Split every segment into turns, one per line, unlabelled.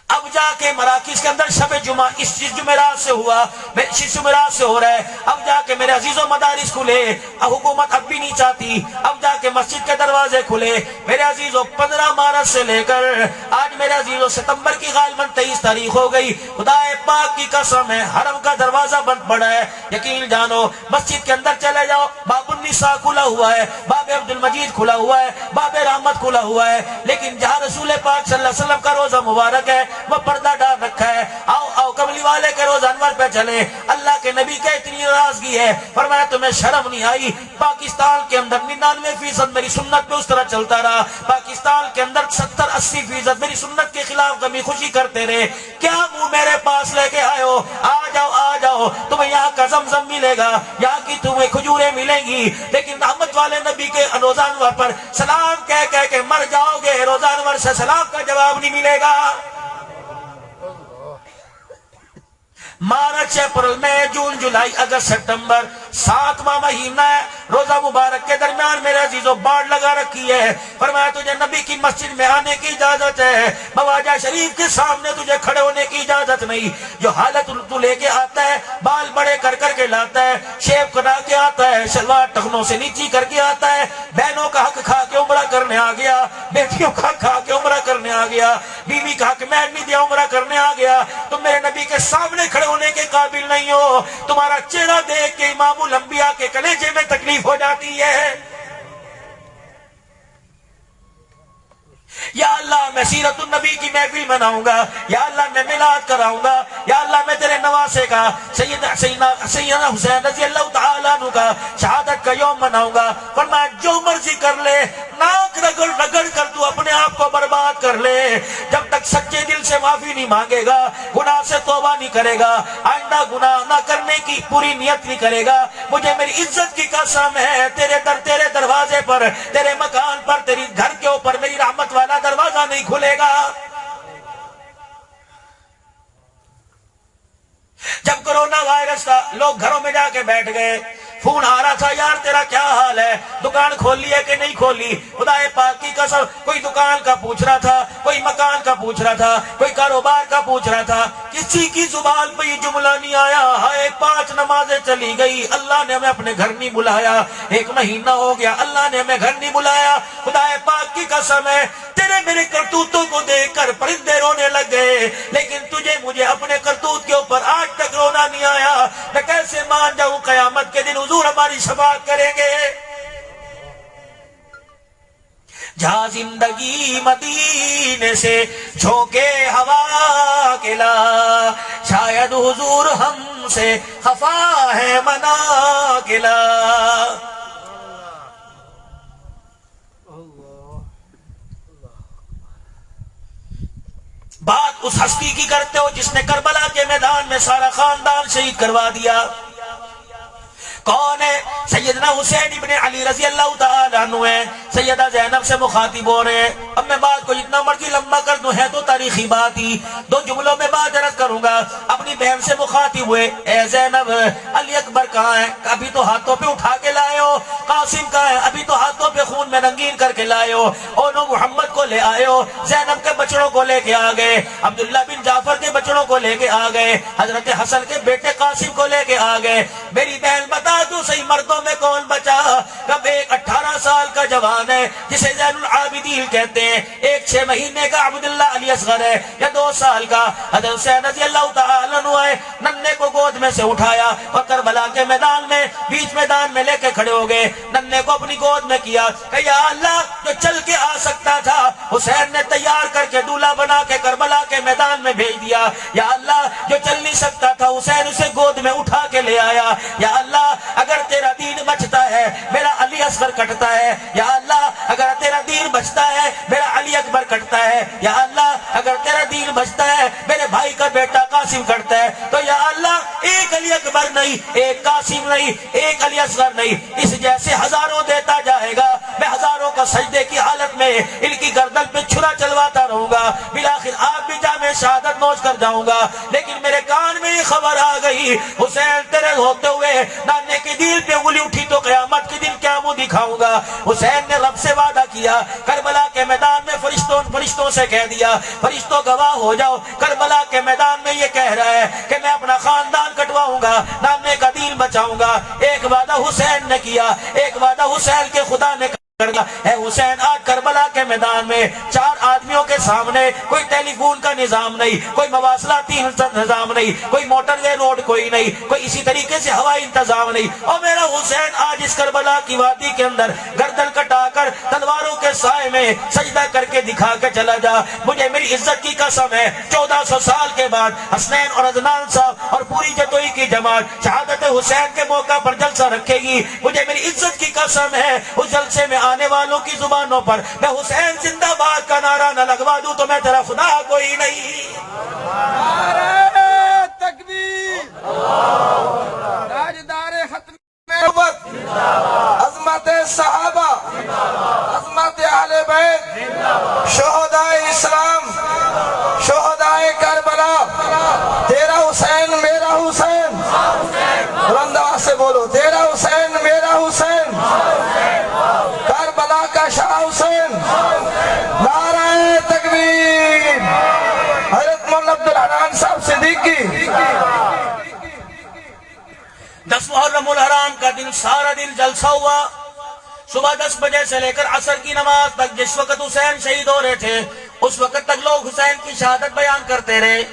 اب جا کے مراکز کے اندر شب جمعہ اس جمعرات سے ہوا، اس جمعرات سے ہو رہا ہے، اب جا کے میرے عزیزوں مدارس کھلے، حکومت اب بھی نہیں چاہتی، اب جا کے مسجد کے دروازے کھلے میرے عزیزوں۔ 15 مارچ سے لے کر آج میرے عزیزوں ستمبر کی غالباً 23 تاریخ ہو گئی، خدا پاک کی قسم ہے حرم کا دروازہ بند پڑا ہے۔ یقین جانو مسجد کے اندر چلے جاؤ، باب النساء کھلا ہوا ہے، باب عبد المجید کھلا ہوا ہے، باب رحمت کھلا ہوا ہے، لیکن جہاں رسول پاک صلی اللہ علیہ وسلم کا روزہ مبارک ہے وہ پردہ ڈال رکھا ہے۔ آؤ کملی والے کے روزہ انور پہ چلے۔ اللہ کے نبی کا اتنی ناراضگی ہے، فرمایا تمہیں شرم نہیں آئی؟ پاکستان کے اندر 99% میری سنت پہ اس طرح چلتا رہا، پاکستان کے اندر 70-80% میری سنت کے خلاف غمی خوشی کرتے رہے، کیا منہ میرے پاس لے کے آئے ہو؟ آ جاؤ تمہیں یہاں کا زمزم ملے گا، یہاں کی تمہیں کھجوریں ملیں گی، لیکن رحمت والے نبی کے روزہ انور پر سلام کہہ کے مر جاؤ گے، روزہ انور سے سلام کا جواب نہیں ملے گا۔ مارچ، اپریل، مئی، جون، جولائی، اگست، سپٹمبر 7واں مہینہ ہے، روزہ مبارک کے درمیان میرے عزیزوں باڑ لگا رکھی ہے۔ فرمایا تجھے نبی کی مسجد میں آنے کی اجازت ہے، مواجہ شریف کے سامنے تجھے کھڑے ہونے کی اجازت نہیں۔ جو حالت تو لے کے آتا ہے، بال بڑے کر کے لاتا ہے، شیو کرا کے آتا ہے، شلوار ٹخنوں سے نیچی کر کے آتا ہے، بہنوں کا حق کھا کے عمرہ کرنے آ گیا، بیٹیوں کا حق کھا کے عمرہ کرنے آ گیا، بیوی کا حق میں نہیں دیا عمرہ کرنے آ گیا۔ تم میرے نبی کے سامنے کھڑے ہونے کے قابل نہیں ہو، تمہارا چہرہ دیکھ کے امام الانبیاء کے کلیجے میں تکلیف ہو جاتی ہے۔ یا اللہ میں سیرت النبی کی محفل مناؤں گا، یا اللہ میں میلاد کراؤں گا، یا اللہ میں تیرے نواسے کا سیدنا حسین رضی اللہ تعالیٰ عنہ کا شہادت کا یوم مناؤں گا۔ فرمایا جو مرضی کر لے، ناک رگڑ کر تو اپنے آپ کو برباد کر لے، جب تک سچے دل سے معافی نہیں مانگے گا، گناہ سے توبہ نہیں کرے گا، آئندہ گناہ نہ کرنے کی پوری نیت نہیں کرے گا، مجھے میری عزت کی قسم ہے تیرے دروازے پر، تیرے مکان پر، تیری گھر کے اوپر میری رحمت والا دروازہ نہیں کھلے گا۔ جب کرونا وائرس تھا لوگ گھروں میں جا کے بیٹھ گئے، فون آ رہا تھا یار تیرا کیا حال ہے، دکان کھولی ہے کہ نہیں کھولی؟ خدا پاک کی قسم کوئی دکان کا پوچھ رہا تھا، کوئی مکان کا پوچھ رہا تھا، کوئی کاروبار کا پوچھ رہا تھا، کسی کی زبان پہ یہ جملہ نہیں آیا ہائے 5 نمازیں چلی گئی، اللہ نے ہمیں اپنے گھر نہیں بلایا، 1 مہینہ ہو گیا اللہ نے ہمیں گھر نہیں بلایا۔ خدا پاک کی قسم ہے تیرے میرے کرتوتوں کو دیکھ کر پرندے رونے لگ گئے، لیکن تجھے مجھے اپنے کرتوت کے اوپر آج تک رونا نہیں آیا، میں کیسے مان جاؤں قیامت کے دن حضور ہماری شفاعت کریں گے۔ جہاں زندگی مدینے سے جھونکے ہوا کے لا، شاید حضور ہم سے خفا ہے منا کے لا۔ بات اس ہستی کی کرتے ہو جس نے کربلا کے میدان میں سارا خاندان شہید کروا دیا۔ کون ہے؟ سیدنا حسین ابن علی رضی اللہ تعالیٰ عنہ ہے، سیدہ زینب سے مخاطب ہو رہے ہیں۔ اب میں بات کو جتنا مرضی لمبا کر دوں ہے تو تاریخی بات ہی، 2 جملوں میں بات عرض کروں گا۔ اپنی بہن سے مخاطب ہوئے، اے زینب علی اکبر کہاں ہے؟ ابھی تو ہاتھوں پہ اٹھا کے لائے ہو۔ قاسم کہاں ہے؟ ابھی تو ہاتھوں پہ خون میں رنگین کر کے لائے ہو۔ اونو محمد کو لے آئے ہو، زینب کے بچڑوں کو لے کے آ گئے، عبداللہ بن جعفر کے بچڑوں کو لے کے آ گئے، حضرت حسن کے بیٹے قاسم کو لے کے آ گئے۔ میری بہن بتا دو صحیح مردوں میں کون بچا؟ کب ایک 18 سال کا جوان ہے جسے زین العابدین کہتے ہیں، ایک 6 مہینے کا عبداللہ علی اصغر ہے یا 2 سال کا حضرت حسین رضی اللہ تعالیٰ عنہ ہے، ننھے کو گود میں سے اٹھایا اور کربلا کے میدان میں بیچ میدان میں لے کے کھڑے ہو گئے، ننھے کو اپنی گود میں کیا کہ یا اللہ جو چل کے آ سکتا تھا حسین نے تیار کر کے دولہا بنا کے کربلا کے میدان میں بھیج دیا، یا اللہ جو چل نہیں سکتا تھا حسین اسے گود میں اٹھا کے لے آیا، یا اللہ اگر تیرا دین بچتا ہے میرا علی اصغر کٹتا ہے، یا اللہ اگر تیرا دین بچتا ہے میرا علی اکبر کٹتا ہے، یا اللہ اگر تیرا دین بچتا ہے میرے بھائی کا بیٹا قاسم کٹتا ہے، تو یا اللہ ایک علی اکبر نہیں، ایک قاسم نہیں، ایک علی اصغر نہیں، اس جیسے ہزاروں دیتا جائے گا، میں ہزاروں کا سجدے کی حالت میں ان کی گردن پہ چھرا چلواتا رہوں گا، بالآخر آپ بھی جامع شہادت نوش کر جاؤں گا۔ لیکن میرے کان میں یہ خبر آ گئی حسین تیرے ہوتے ہوئے نانے کی دل پہ انگلی اٹھی تو قیامت کے دن کیا منہ دکھاؤں گا۔ حسین نے رب سے وعدہ کیا دیا کربلا کے میدان میں، فرشتوں سے کہہ دیا فرشتوں گواہ ہو جاؤ، کربلا کے میدان میں یہ کہہ رہا ہے کہ میں اپنا خاندان کٹواؤں گا، نامے کا دین بچاؤں گا۔ ایک وعدہ حسین نے کیا، ایک وعدہ حسین کے خدا نے اے حسین آج کربلا کے میدان میں 4 آدمیوں کے سامنے کوئی ٹیلی فون کا نظام نہیں، کوئی مواصلاتی نظام نہیں، کوئی موٹر وے روڈ کوئی نہیں، کوئی اسی طریقے سے ہوائی انتظام نہیں، اور میرا حسین آج اس کربلا کی وادی کے اندر گردن کٹا کر تلواروں کے سائے میں سجدہ کر کے دکھا کے چلا جا۔ مجھے میری عزت کی قسم ہے 1400 سال کے بعد حسنین اور عدنان صاحب اور پوری جتوئی کی جماعت شہادت حسین کے موقع پر جلسہ رکھے گی، مجھے میری عزت کی قسم ہے اس جلسے میں آنے والوں کی زبانوں پر میں حسین زندہ باد کا نعرہ نہ لگوا دوں تو میں تیرا خدا کوئی نہیں۔
نعرہ تکبیر، تاجدار ختم نبوت، عظمت صحابہ، عظمت اہل بیت، شہداء اسلام، شہداء کربلا، تیرا حسین میرا حسین، بلند آواز سے بولو، تیرا حسین میرا حسین، کربلا کا شاہ حسین، نعرہ تکبیر۔ حضرت مولانا عبدالحنان صاحب صدیقی
10 محرم الحرام کا دن سارا دن جلسہ ہوا، صبح 10 بجے سے لے کر عصر کی نماز تک، جس وقت حسین شہید ہو رہے تھے اس وقت تک لوگ حسین کی شہادت بیان کرتے رہے۔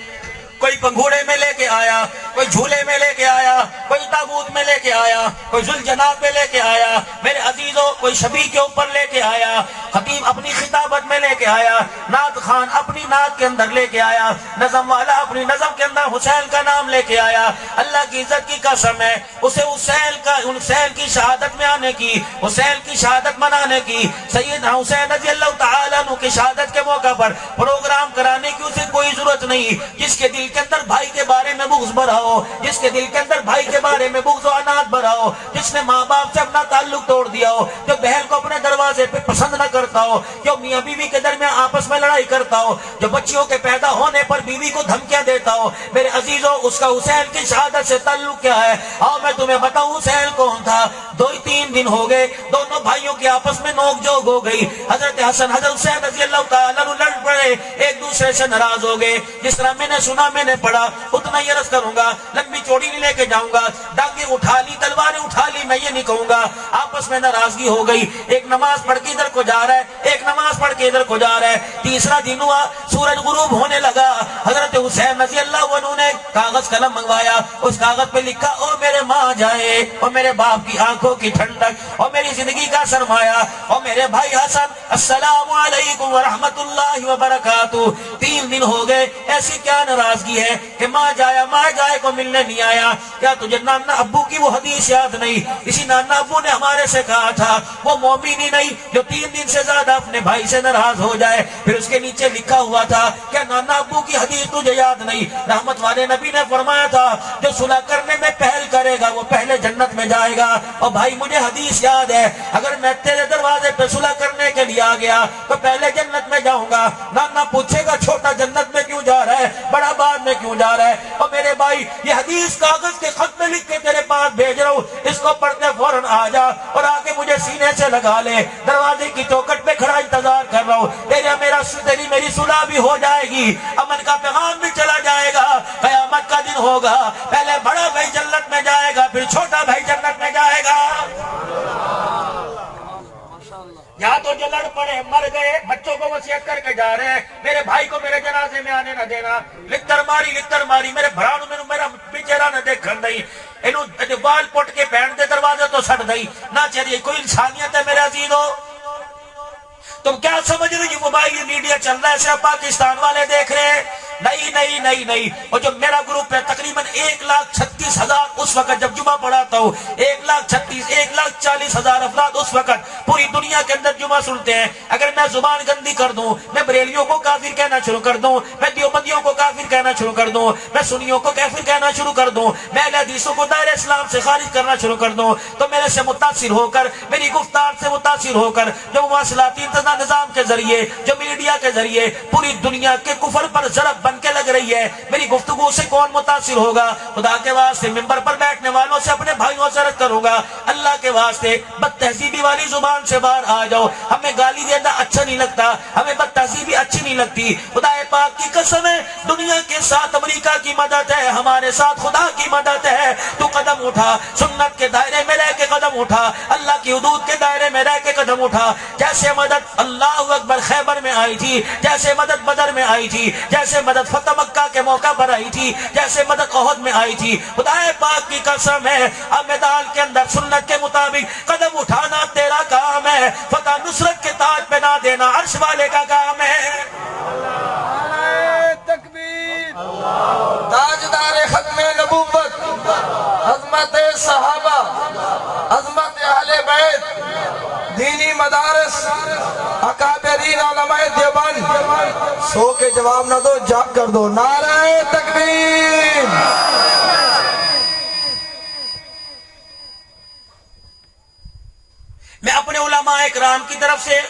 کوئی پنگھوڑے میں لے کے آیا، کوئی جھولے میں لے کے آیا، کوئی تابوت میں لے کے آیا، کوئی ذوالجناب میں لے کے آیا، میرے عزیزوں کوئی شبیہ کے اوپر لے کے آیا، خطیب اپنی خطابت میں لے کے آیا، نعت خان اپنی نعت کے اندر لے کے آیا، نظم والا اپنی نظم کے اندر حسین کا نام لے کے آیا۔ اللہ کی عزت کی قسم ہے اسے حسین کی شہادت میں آنے کی، حسین کی شہادت منانے کی، سیدنا حسین رضی اللہ تعالیٰ عنہ کی شہادت کے موقع پر پروگرام کرانے کی اسے کوئی ضرورت نہیں۔ جس کے دل کے اندر بھائی کے بارے میں بغض بھرا ہو، جس کے دل کے اندر بھائی کے بارے میں بغض و عناد بھرا ہو، جس نے ماں باپ سے اپنا تعلق توڑ دیا ہو، جو بہن کو اپنے دروازے پہ پسند نہ کرتا ہو، جو میاں بیوی کے درمیان آپس میں لڑائی کرتا ہو، جو بچیوں کے پیدا ہونے پر بیوی کو دھمکیاں دیتا ہو، میرے عزیزوں اس کا حسین کی شہادت سے تعلق کیا ہے؟ اور میں تمہیں بتاؤں حسین کون تھا۔ 2-3 دن ہو گئے، دونوں بھائیوں کی آپس میں نوک جھوک ہو گئی، حضرت حسن حضرت حسین رضی اللہ تعالیٰ عنہ لڑ پڑے، ایک دوسرے سے ناراض ہو گئے۔ جس طرح میں نے سنا میں نے پڑھا اتنا ہی عرض کروں گا، لمبی چوڑی نہیں لے کے جاؤں گا، ڈاکے اٹھا لی تلواریں اٹھا لی میں یہ نہیں کہوں گا، آپس میں ناراضگی ہو گئی، ایک نماز پڑھ کے ادھر کو جا رہا ہے، ایک نماز پڑھ کے ادھر کو جا رہا ہے۔ تیسرا دن ہوا، سورج غروب ہونے لگا، حضرت حسین رضی اللہ عنہ نے کاغذ قلم منگوایا، اس کاغذ پہ لکھا او میرے ماں جائے، اور میرے باپ کی آنکھوں کی ٹھنڈک، اور میری زندگی کا سرمایہ، اور میرے بھائی حسن السلام علیکم ورحمت اللہ وبرکاتہ۔ 3 دن ہو گئے، ایسی کیا ناراضگی ہے کہ ماں جائے کو ملنے نہیں آیا؟ کیا تجھے نانا ابو کی وہ حدیث یاد نہیں؟ اسی نانا ابو نے ہمارے سے کہا تھا وہ مومن ہی نہیں جو 3 دن سے زیادہ اپنے بھائی سے ناراض ہو جائے۔ پھر اس کے نیچے لکھا ہوا تھا کیا نانا ابو کی حدیث تجھے یاد نہیں؟ رحمت والے نبی نے فرمایا تھا جو صلح کرنے میں پہل کرے گا وہ پہلے جنت میں جائے گا۔ اور بھائی مجھے حدیث یاد ہے، اگر میں تیرے دروازے پہ صلح کرنے کے لیے آ گیا تو پہلے جنت میں جاؤں گا۔ نانا پوچھے گا چھوٹا جنت میں کیوں جا رہا ہے، بڑا بعد میں کیوں جا رہا ہے؟ اور میرے بھائی یہ حدیث کاغذ کے خط میں لکھ کے تیرے پاس بھیج رہا ہوں، اس کو پڑھتے فوراً آ جا اور آ کے مجھے سینے سے لگا لے، دروازے کی چوکھٹ پہ کھڑا انتظار کر رہا ہوں، تیری میری صلح بھی ہو جائے گی، امن کا پیغام بھی چلا جائے گا۔ قیامت کا دن ہوگا، پہلے بڑا بھائی جنت میں جائے گا پھر چھوٹا بھائی جنت میں جائے گا۔ یا تو جو لڑ پڑے مر گئے، بچوں کو وصیت کر کے جا رہے ہیں میرے بھائی کو میرے جنازے میں آنے نہ دینا، لکتر ماری میرے بھرا نو میرا بچیرا نہ دیکھن دئی، اینو وال پٹ کے پہن دے دروازے تو سٹ دئی نہ چاہیے۔ کوئی انسانیت ہے میرے عزیزو؟ تم کیا سمجھ رہے یہ موبائل میڈیا چل رہا ہے صرف پاکستان والے دیکھ رہے ہیں؟ نہیں۔ اور جو میرا گروپ ہے تقریباً 1,36,000 اس وقت جب جمعہ پڑھاتا ہوں، 1,40,000 افراد اس وقت پوری دنیا کے اندر جمعہ سنتے ہیں۔ اگر میں زبان گندی کر دوں، میں بریلیوں کو کافر کہنا شروع کر دوں، میں دیوبندیوں کو کافر کہنا شروع کر دوں، میں سنیوں کو کافر کہنا شروع کر دوں، میں اہل حدیثوں کو دائرہ اسلام سے خارج کرنا شروع کر دوں، تو میرے سے متاثر ہو کر، میری گفتار سے متاثر ہو کر جو مواصلاتی نظام کے ذریعے، جو میڈیا کے ذریعے پوری دنیا کے کفر پر ضرب بن کے لگ رہی ہے، میری گفتگو سے کون متاثر ہوگا؟ خدا کے واسطے ممبر پر بیٹھنے والوں سے، اپنے بھائیوں سے عرض کروں گا، اللہ کے واسطے بد تہذیبی والی زبان سے باہر آ جاؤ. ہمیں گالی دینا اچھا نہیں لگتا، ہمیں بد تہذیبی اچھی نہیں لگتی. خدا پاک کی قسم ہے، دنیا کے ساتھ امریکہ کی مدد ہے، ہمارے ساتھ خدا کی مدد ہے. تو قدم اٹھا، سنت کے دائرے میں رہ کے قدم اٹھا، اللہ کی حدود کے دائرے میں رہ کے قدم اٹھا. جیسے مدد اللہ اکبر خیبر میں آئی تھی، جیسے مدد بدر میں آئی تھی، جیسے مدد فتح مکہ کے موقع پر آئی تھی، جیسے مدد احد میں آئی تھی، خدا پاک کی قسم ہے اب میدان کے اندر سنت کے مطابق قدم اٹھانا تیرا کام ہے. فتح نصرت کے تاج پہ نہ دینا عرش والے کا کام ہے.
تکبیر. تاجدار ختم نبوت، عظمت صحابہ، عظمت اہل بیت، دینی مدارس، اکابرین علماء دیوبند. سو کے جواب نہ دو، جاگ کر دو. نعرہ تکبیر.
میں اپنے علماء اکرام کی طرف سے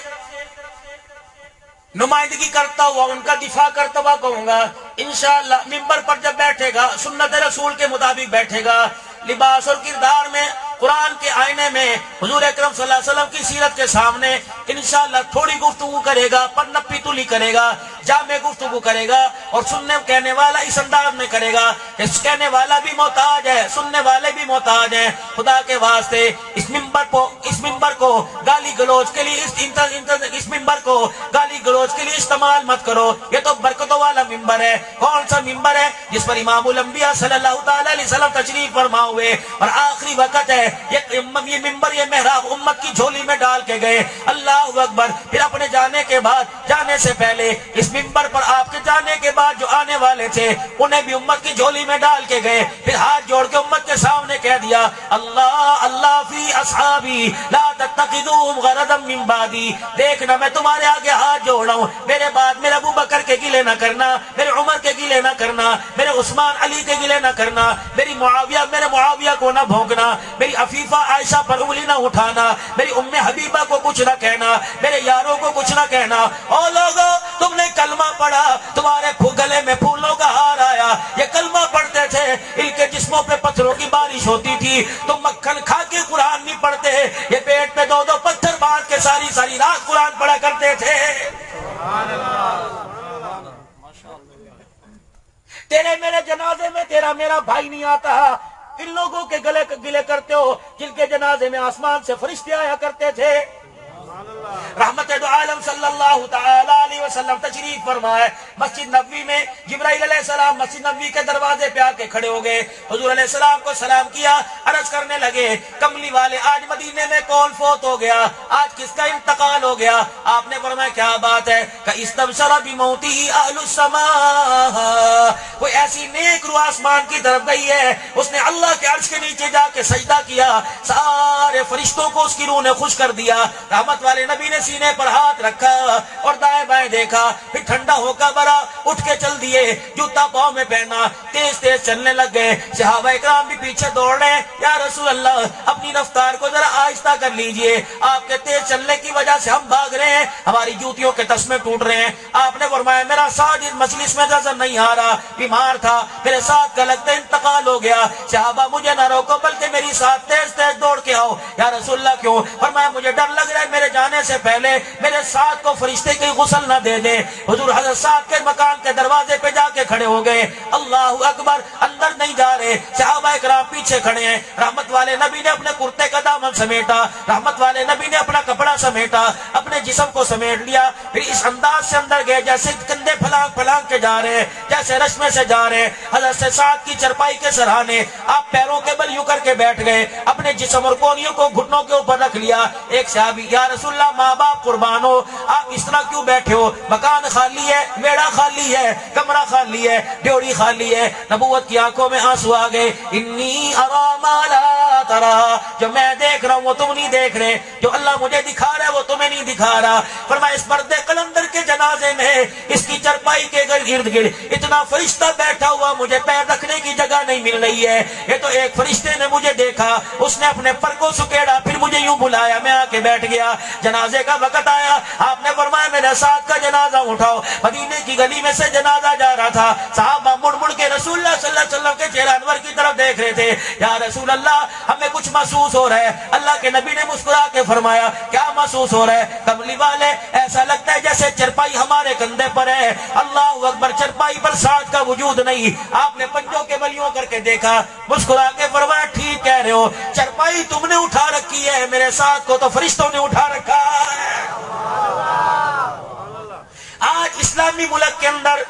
نمائندگی کرتا ہوا ان کا دفاع کرتا ہوا کہوں گا، انشاءاللہ ممبر پر جب بیٹھے گا سنت رسول کے مطابق بیٹھے گا، لباس اور کردار میں قرآن کے آئینے میں حضور اکرم صلی اللہ علیہ وسلم کی سیرت کے سامنے انشاءاللہ تھوڑی گفتگو کرے گا، پر نپی تلی کرے گا، جامع گفتگو کرے گا. اور سننے کہنے والا اس انداز میں کرے گا کہ کہنے والا بھی محتاج ہے، سننے والے بھی محتاج ہیں. خدا کے واسطے اس ممبر کو گالی گلوچ کے لیے اس ممبر کو گالی گلوچ کے لیے استعمال مت کرو. یہ تو برکتوں والا ممبر ہے. کون سا ممبر ہے؟ جس پر امام الانبیاء صلی اللہ تعالی علیہ وسلم تشریف فرما ہوئے اور آخری وقت ہے. یہ ممبر، یہ محراب امت کی جھولی میں ڈال کے گئے. اللہ اکبر. پھر اپنے جانے کے بعد، جانے سے پہلے اس ممبر پر آپ کے جانے کے بعد جو آنے والے تھے انہیں بھی امت کی جھولی میں ڈال کے گئے. پھر ہاتھ جوڑ کے امت کے سامنے کہہ دیا، اللہ اللہ فی اصحابی لا تتخذوهم غرضا من بعدی. دیکھنا میں تمہارے آگے ہاتھ جوڑ رہا ہوں، میرے بعد میرے ابو بکر کے گلے نہ کرنا، میرے عمر کے گلے نہ کرنا، میرے عثمان علی کے گلے نہ کرنا، میرے معاویہ کو نہ بھونکنا، میری عفیفہ عائشہ پر انگلی نہ اٹھانا، میری ام حبیبہ کو کچھ نہ کہنا، میرے یاروں کو کچھ نہ کہنا. او لوگو، تم نے کلمہ پڑھا، تمہارے گلے میں پھولوں کا ہار آیا. یہ کلمہ پڑھتے تھے، ان کے جسموں پہ پتھروں کی بارش ہوتی تھی. تم مکھن کھا کے قرآن نہیں پڑھتے، یہ پیٹ پہ دو دو پتھر باندھ کے ساری رات قرآن پڑھا کرتے تھے. تیرے میرے جنازے میں تیرا میرا بھائی نہیں آتا. ان لوگوں کے گلے کرتے ہو جن کے جنازے میں آسمان سے فرشتے آیا کرتے تھے. رحمت دو عالم صلی اللہ تعالی علیہ وسلم تشریف فرمائے. مسجد نبوی میں جبرائیل علیہ السلام مسجد نبوی کے دروازے پہ آ کے کھڑے ہو گئے. حضور علیہ السلام کو سلام کیا، عرض کرنے لگے، کملی والے آج مدینے میں کون فوت ہو گیا؟ آج کس کا انتقال ہو گیا؟ آپ نے فرمایا کیا بات ہے؟ کہ استبشر بموتہ اہل السماء. کوئی ایسی نیک روح آسمان کی طرف گئی ہے، اس نے اللہ کے عرش کے نیچے جا کے سجدہ کیا، سارے فرشتوں کو اس کی روح نے خوش کر دیا. رحمت والے نبی نے سینے پر ہاتھ رکھا اور دائیں بائیں دیکھا، پھر ٹھنڈا ہو کر برا اٹھ کے چل دیے، جوتا پاؤں میں پہنا، تیز تیز چلنے لگ گئے. صحابہ اکرام بھی پیچھے دوڑ رہے ہیں، یا رسول اللہ اپنی رفتار کو ذرا آہستہ کر لیجئے، آپ کے تیز چلنے کی وجہ سے ہم بھاگ رہے ہیں، ہماری جوتیوں کے تسمے ٹوٹ رہے ہیں. آپ نے فرمایا میرا ساتھ اس مجلس میں نظر نہیں آ رہا، بیمار تھا، میرے ساتھ کا لگتا انتقال ہو گیا. صحابہ مجھے نہ روکو بلکہ میری ساتھ تیز تیز دوڑ کے آؤ. یا رسول اللہ کیوں؟ فرمایا مجھے ڈر لگ رہا ہے میرے جانے سے پہلے میرے ساتھ کو فرشتے کی غسل نہ دے دیں. حضور حضرت ساتھ کے مکان کے دروازے پہ جا کے کھڑے ہو گئے. اللہ اکبر. اندر نہیں جا رہے، صحابہ اکرام پیچھے کھڑے ہیں. رحمت والے نبی نے اپنے کرتے کا دامن سمیٹا، رحمت والے نبی نے اپنا کپڑا سمیٹا، اپنے جسم کو سمیٹ لیا. پھر اس انداز سے اندر گئے جیسے کندھے پھلانگ پھلانگ کے جا رہے ہیں، جیسے رشمے سے جا رہے ہیں. حضرت سے ساتھ کی چرپائی کے سرہانے آپ پیروں کے بل یوں کر کے بیٹھ گئے، اپنے جسم اور کونیوں کو گھٹنوں کے اوپر رکھ لیا. ایک صحابی، یا رسول اللہ ماں باپ قربان ہو، آپ اس طرح کیوں بیٹھے ہو؟ مکان خالی ہے، ویڑا خالی ہے، کمرہ خالی ہے، ڈیوڑی خالی ہے. نبوت کی آنکھوں میں آنسو آ گئے. انی ارا ما لا ترا، جو میں دیکھ رہا ہوں وہ تم نہیں دیکھ رہے، جو اللہ مجھے دکھا رہا ہے وہ تمہیں نہیں دکھا رہا۔ فرمایا اس مرد قلندر کے جنازے میں اس کی چرپائی کے ارد گرد اتنا فرشتہ بیٹھا ہوا، مجھے پیر رکھنے کی جگہ نہیں مل رہی ہے۔ یہ تو ایک فرشتے نے مجھے دیکھا، اس نے اپنے پر کو سکیڑا، پھر مجھے یوں بلایا، میں آ کے بیٹھ گیا۔ جنازے کا وقت آیا، آپ نے فرمایا میرے ساتھ کا جنازہ اٹھاؤ۔ مدینے کی گلی میں سے جنازہ جا رہا تھا، صحابہ مڑ مڑ کے رسول اللہ صلی اللہ علیہ وسلم کے چہرہ انور کی طرف دیکھ رہے تھے۔ یا رسول اللہ ہمیں کچھ محسوس ہو رہا ہے۔ اللہ کے نبی نے مسکرا کے فرمایا کیا محسوس ہو رہا ہے؟ کملی والے ایسا لگتا ہے جیسے چرپائی ہمارے کندھے پر ہے۔ اللہ اکبر، چرپائی پر ساتھ کا وجود نہیں۔ آپ نے پنجوں کے بلیوں کر کے دیکھا، مسکرا کے فرمایا ٹھیک کہہ رہے ہو، چرپائی تم نے اٹھا رکھی ہے، میرے ساتھ کو تو فرشتوں نے اٹھا رکھا ہے۔ آج اسلامی ملک کے اندر،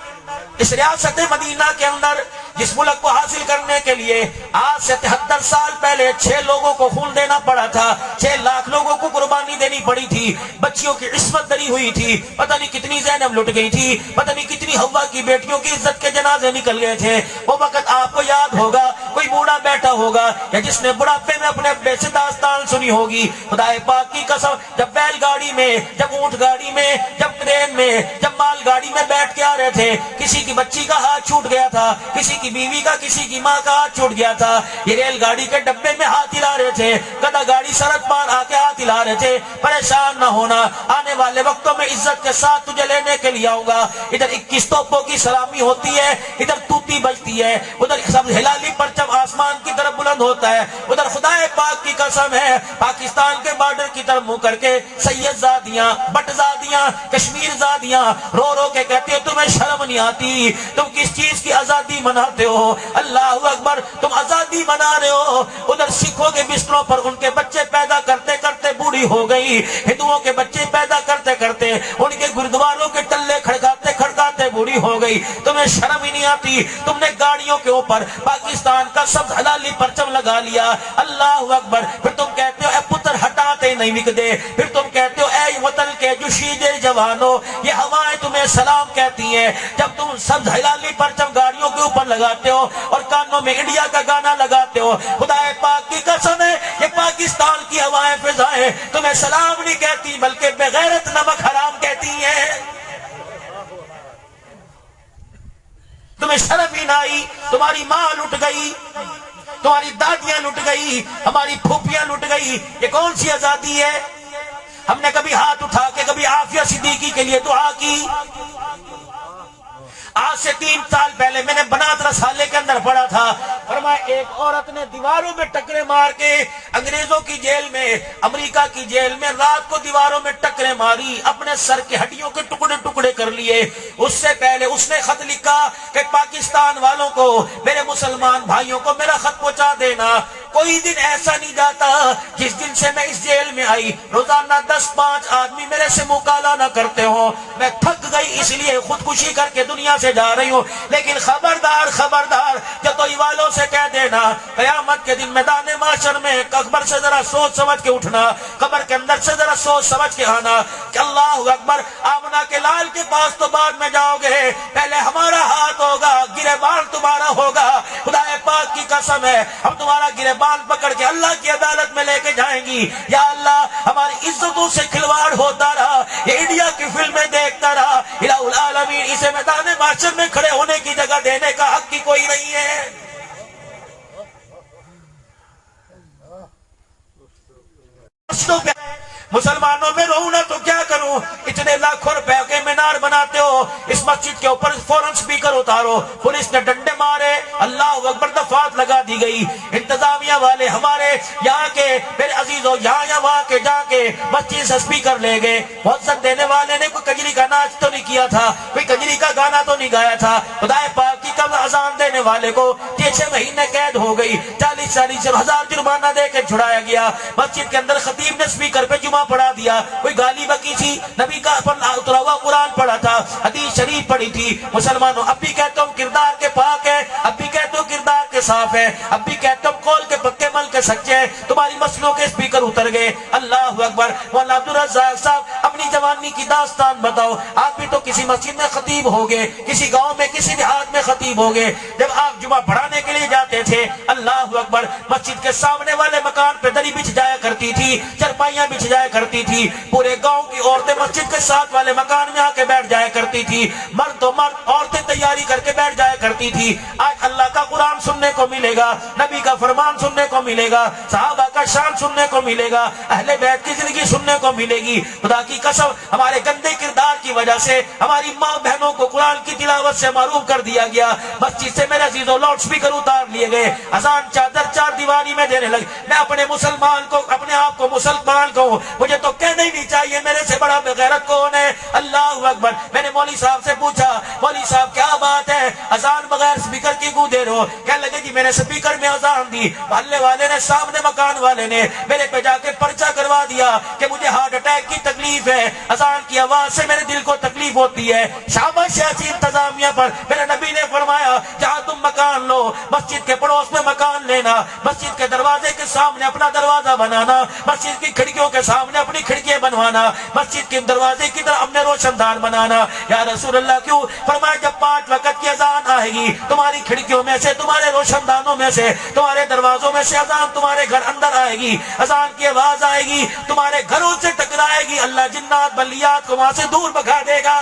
اس ریاست مدینہ کے اندر، جس ملک کو حاصل کرنے کے لیے آج سے 73 سال پہلے 6 لوگوں کو خون دینا پڑا تھا، 6 لاکھ لوگوں کو قربانی دینی پڑی تھی، بچیوں کی عصمت دری ہوئی تھی، پتہ نہیں کتنی زینب لٹ گئی تھی، پتہ نہیں کتنی حوا کی بیٹیوں کی عزت کے جنازے نکل گئے تھے۔ وہ وقت آپ کو یاد ہوگا، کوئی بوڑھا بیٹھا ہوگا یا جس نے بڑھاپے میں اپنے ابے سے داستان سنی ہوگی، خدا پاک کی قسم، جب بیل گاڑی میں، جب اونٹ گاڑی میں، جب ٹرین میں، جب مال گاڑی میں بیٹھ کے آ رہے تھے، کسی کی بچی کا ہاتھ چھوٹ گیا تھا، کسی کی بیوی کا، کسی کی ماں کا ہاتھ چھوٹ گیا تھا، یہ ریل گاڑی کے ڈبے میں ہاتھ ہلا رہے تھے، گدا گاڑی سڑک پار آ کے ہاتھ ہلا رہے تھے۔ پریشان نہ ہونا، آنے والے وقتوں میں عزت کے ساتھ تجھے لینے کے لیے آؤں گا۔ ادھر 21 توپوں کی سلامی ہوتی ہے، ادھر توتی بجتی ہے، ادھر سب ہلالی پرچم آسمان کی طرف بلند ہوتا ہے، ادھر خدا پاک کی قسم ہے پاکستان کے بارڈر کی طرف منہ کر کے سید زادیاں، بٹ زادیاں، کشمیر زادیاں رو رو کے کہتے ہیں تمہیں شرم نہیں آتی، تم کس چیز کی آزادی مناتے ہو؟ اللہ اکبر، تم آزادی منا رہے ہو، ادھر سکھوں کے بستروں پر ان کے بچے پیدا کرتے کرتے بوڑھی ہو گئی، ہندوؤں کے بچے پیدا کرتے کرتے ان کے گردواروں کے ٹلے کھڑکاتے کھڑکاتے بوڑھی ہو گئی، تمہیں شرم ہی نہیں آتی؟ تم نے گاڑیوں کے اوپر پاکستان کا سبز حلالی پرچم لگا لیا، اللہ اکبر، پھر تم کہتے ہو اے پتر ہٹاتے نہیں وکدے، پھر تم کہتے ہو اے وطن کے جوشیدے جوانوں، یہ ہوائیں تمہیں سلام کہتی ہیں۔ جب تم سبز ہلالی پرچم گاڑیوں کے اوپر لگاتے ہو اور کانوں میں انڈیا کا گانا لگاتے ہو، خدا پاک کی قسم ہے یہ پاکستان کی ہوائیں فضائیں تمہیں سلام نہیں کہتی بلکہ بغیرت نمک حرام کہتی ہیں۔ تمہیں شرم ہی نہ آئی؟ تمہاری ماں لٹ گئی، تمہاری دادیاں لٹ گئی، ہماری پھوپھیاں لٹ گئی، یہ کون سی آزادی ہے؟ ہم نے کبھی ہاتھ اٹھا کے کبھی عافیہ صدیقی کے لیے دعا کی؟ آج سے 3 سال پہلے میں نے بنات رسالے کے اندر پڑھا تھا، فرمایا ایک عورت نے دیواروں میں ٹکرے مار کے انگریزوں کی جیل میں، امریکہ کی جیل میں رات کو دیواروں میں ٹکرے ماری، اپنے سر کے ہڈیوں کے ٹکڑے ٹکڑے کر لیے۔ اس سے پہلے اس نے خط لکھا کہ پاکستان والوں کو، میرے مسلمان بھائیوں کو میرا خط پہنچا دینا، کوئی دن ایسا نہیں جاتا جس دن سے میں اس جیل میں آئی روزانہ 10-5 آدمی میرے سے مکالمہ نہ کرتے ہوں، میں تھک گئی اس لیے خودکشی کر کے دنیا سے جا رہی ہوں۔ لیکن خبردار خبردار، جتوئی والوں سے کہہ دینا قیامت کے دن میدان محشر میں قبر سے ذرا سوچ سمجھ کے اٹھنا، قبر کے اندر سے ذرا سوچ سمجھ کے آنا کہ اللہ اکبر، آمنہ کے لال کے پاس تو بعد میں جاؤ گے، پہلے ہمارا ہاتھ ہوگا، گریبان تمہارا ہوگا۔ خدا پاک کی قسم ہے ہم تمہارا گریبان پکڑ کے اللہ کی عدالت میں لے کے جائیں گی۔ یا اللہ، ہماری عزتوں سے کھلواڑ ہوتا رہا، یہ انڈیا کی فلمیں دیکھتا رہا، الہ العالمین اسے میدان محشر میں کھڑے ہونے کی جگہ دینے کا حق کی کوئی نہیں ہے۔ مسلمانوں میں رہوں نہ تو کیا کروں، اتنے لاکھوں روپے کے مینار بناتے ہو، اس مسجد کے اوپر فوراً سپیکر اتارو، پولیس نے ڈنڈے مارے، اللہ اکبر، دفعات لگا دی گئی، انتظامیہ والے ہمارے یہاں کے میرے عزیزوں یہاں وہاں کے جا کے مسجد سے سپیکر لے گئے، مؤذن دینے والے نے کوئی کجری کا ناچ تو نہیں کیا تھا، کوئی کجری کا گانا تو نہیں گایا تھا، خدا پاک کی قسم اذان دینے والے کو 6 مہینے قید ہو گئی، 40 ہزار جرمانہ دے کے چھڑایا گیا۔ مسجد کے اندر خطیب نے سپیکر پہ جمعہ پڑھا دیا، کوئی گالی بکی تھی، نبی کا اترا ہوا قرآن پڑھا تھا، حدیث شریف پڑھی تھی۔ مسلمانوں اب بھی کہتا ہوں کردار کے پاک ہے، اب بھی کہتا ہوں کردار کے صاف ہے، اب بھی کہتا ہوں قول کے پکے مل کے سچے ہیں, تمہاری مسلوں کے اسپیکر اتر گئے. اللہ اکبر. مولانا عبدالرزاق صاحب اپنی جوانی کی داستان بتاؤ. آپ بھی تو کسی مسجد میں خطیب ہو گئے, کسی گاؤں میں کسی دیہات میں خطیب ہو گئے. جب آپ جمعہ پڑھانے کے لیے جاتے تھے, اللہ اکبر, مسجد کے سامنے والے مکان پہ دری بچھ جایا کرتی تھی, چرپائیاں بچھ جایا کرتی تھی. پورے گاؤں کی عورتیں مسجد کے ساتھ والے مکان میں آ کے بیٹھ جایا کرتی تھی. مرد تو مرد, عورتیں تیاری کر کے بیٹھ جایا کرتی تھی. آج اللہ کا قرآن سننے کو ملے گا, نبی کا فرمان سننے کو ملے گا, صحابہ کا شان سننے کو ملے گا, اہل بیت کی زندگی سننے کو ملے گی. خدا کی قسم, ہمارے گندے کردار کی وجہ سے ہماری ماں بہنوں کو قرآن کی تلاوت سے معروف کر دیا گیا. مسجد سے میرے عزیزوں لاؤڈ سپیکر اتار لیے گئے, اذان چادر چار دیواری میں دینے لگے. میں اپنے مسلمان کو, اپنے آپ کو مسلمان کہوں, مجھے تو کہنا ہی نہیں چاہیے میرے سے بڑا بغیرت کون ہے. اللہ اکبر. میں نے مولوی صاحب سے پوچھا, مولوی صاحب کیا بات ہے, اذان بغیر سپیکر کی کیوں دے رہے ہو؟ کہنے لگے جی میں نے سپیکر میں اذان دی, محلے والے نے, سامنے مکان والے نے میرے پہ جا کے پرچہ کروا دیا کہ مجھے ہارٹ اٹیک کی تکلیف ہے, اذان کی آواز سے میرے دل کو تکلیف ہوتی ہے. شاباش ایسی انتظامیہ پر. میرے نبی نے فرمایا جہاں تم مکان لو, مسجد کے پڑوس میں مکان لینا, مسجد کے دروازے کے سامنے اپنا دروازہ بنانا, مسجد کی کھڑکیوں کے سامنے اپنی کھڑکیاں بنوانا, مسجد کے دروازے کی طرف اپنے روشن دان بنانا. یا رسول اللہ کیوں؟ فرمایا جب 5 وقت کی اذان آئے گی, تمہاری کھڑکیوں میں سے, تمہارے روشن دانوں میں سے, تمہارے دروازوں میں سے اذان تمہارے گھر اندر آئے گی, اذان کی آواز آئے گی, تمہارے گھروں سے ٹکرائے گی, اللہ جنات بلیات کو وہاں سے دور بھگا دے گا.